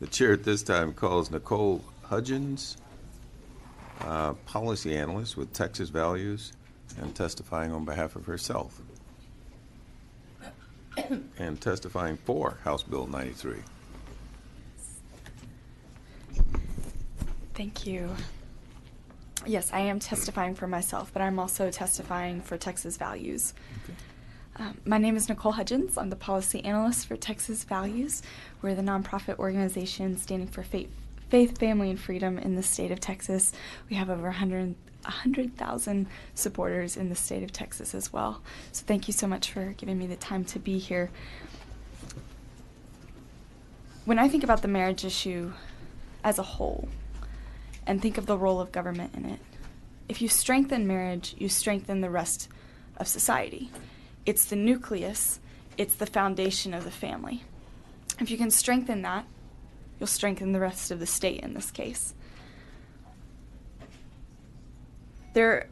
The chair at this time calls Nicole Hudgens, policy analyst with Texas Values, and testifying on behalf of herself. And testifying for House Bill 93. Thank you. Yes, I am testifying for myself, but I'm also testifying for Texas Values. Okay. My name is Nicole Hudgens. I'm the policy analyst for Texas Values. We're the nonprofit organization standing for faith, family, and freedom in the state of Texas. We have over 100,000 supporters in the state of Texas as well. So thank you so much for giving me the time to be here. When I think about the marriage issue as a whole, and think of the role of government in it, if you strengthen marriage, you strengthen the rest of society. It's the nucleus, it's the foundation of the family. If you can strengthen that, you'll strengthen the rest of the state in this case. There are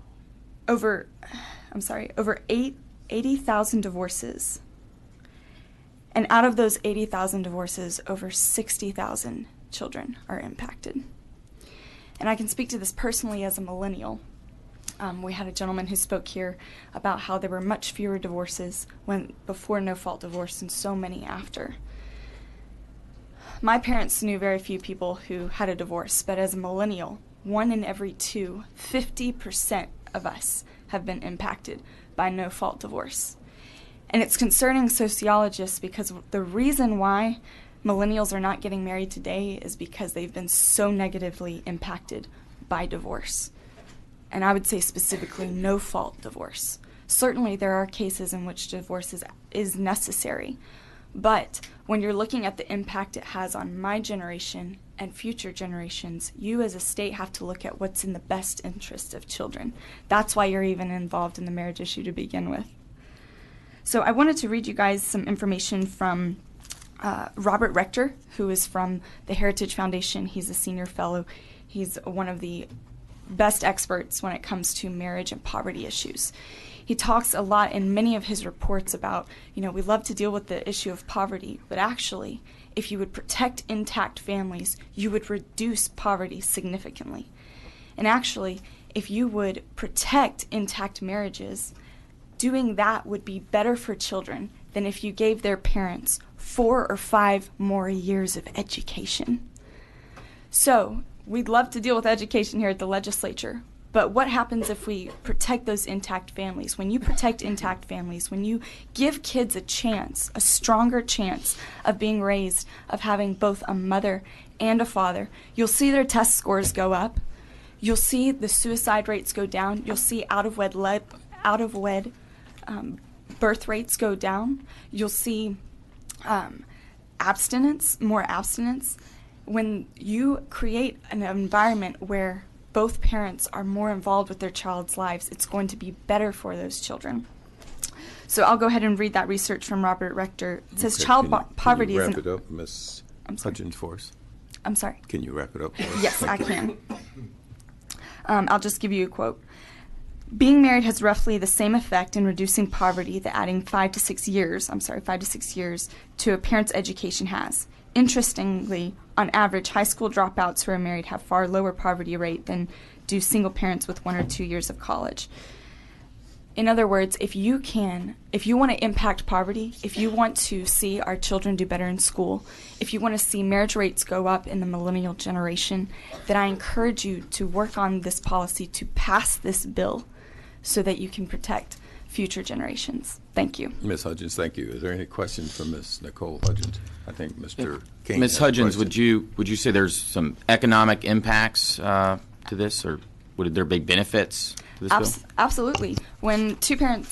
over 80,000 divorces. And out of those 80,000 divorces, over 60,000 children are impacted. And I can speak to this personally as a millennial. We had a gentleman who spoke here about how there were much fewer divorces before no-fault divorce and so many after. My parents knew very few people who had a divorce, but as a millennial, 1 in every 2, 50% of us have been impacted by no-fault divorce. And it's concerning sociologists because the reason why millennials are not getting married today is because they've been so negatively impacted by divorce. And I would say specifically no-fault divorce. Certainly there are cases in which divorce is necessary, but when you're looking at the impact it has on my generation and future generations, you as a state have to look at what's in the best interest of children. That's why you're even involved in the marriage issue to begin with. So I wanted to read you guys some information from Robert Rector, who is from the Heritage Foundation. He's a senior fellow. He's one of the best experts when it comes to marriage and poverty issues. He talks a lot in many of his reports about, we love to deal with the issue of poverty, but actually, if you would protect intact families, you would reduce poverty significantly. And actually, if you would protect intact marriages, doing that would be better for children than if you gave their parents 4 or 5 more years of education. So, we'd love to deal with education here at the legislature, but what happens if we protect those intact families? When you protect intact families, when you give kids a chance, a stronger chance of being raised, of having both a mother and a father, you'll see their test scores go up. You'll see the suicide rates go down. You'll see out-of-wed birth rates go down. You'll see more abstinence. When you create an environment where both parents are more involved with their child's lives, it's going to be better for those children. So I'll go ahead and read that research from Robert Rector. It says poverty is... Can you wrap it up, Ms. Hudgens, for us? I'm sorry? Can you wrap it up for us? Yes, I can. I'll just give you a quote. Being married has roughly the same effect in reducing poverty that adding 5 to 6 years to a parent's education has. Interestingly, on average, high school dropouts who are married have far lower poverty rate than do single parents with 1 or 2 years of college. In other words, if you want to impact poverty, if you want to see our children do better in school, if you want to see marriage rates go up in the millennial generation, then I encourage you to work on this policy to pass this bill so that you can protect future generations. Thank you. Ms. Hudgens, thank you. Is there any questions for Ms. Nicole Hudgens? I think Mr. King. Ms. Hudgens, would you say there's some economic impacts to this, or would there be benefits to this bill? Absolutely. When a two-parent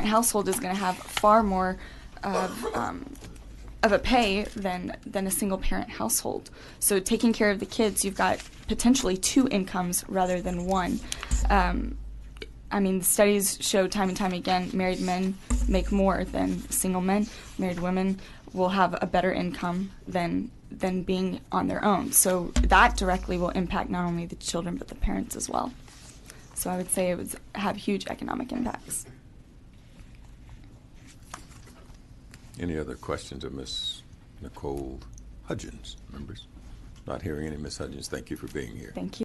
household is going to have far more of a pay than a single-parent household. So taking care of the kids, you've got potentially 2 incomes rather than 1. The studies show time and time again, married men make more than single men. Married women will have a better income than being on their own. So that directly will impact not only the children but the parents as well. So I would say it would have huge economic impacts. Any other questions of Ms. Nicole Hudgens, members. Not hearing any Ms. Hudgens. Thank you for being here. Thank you.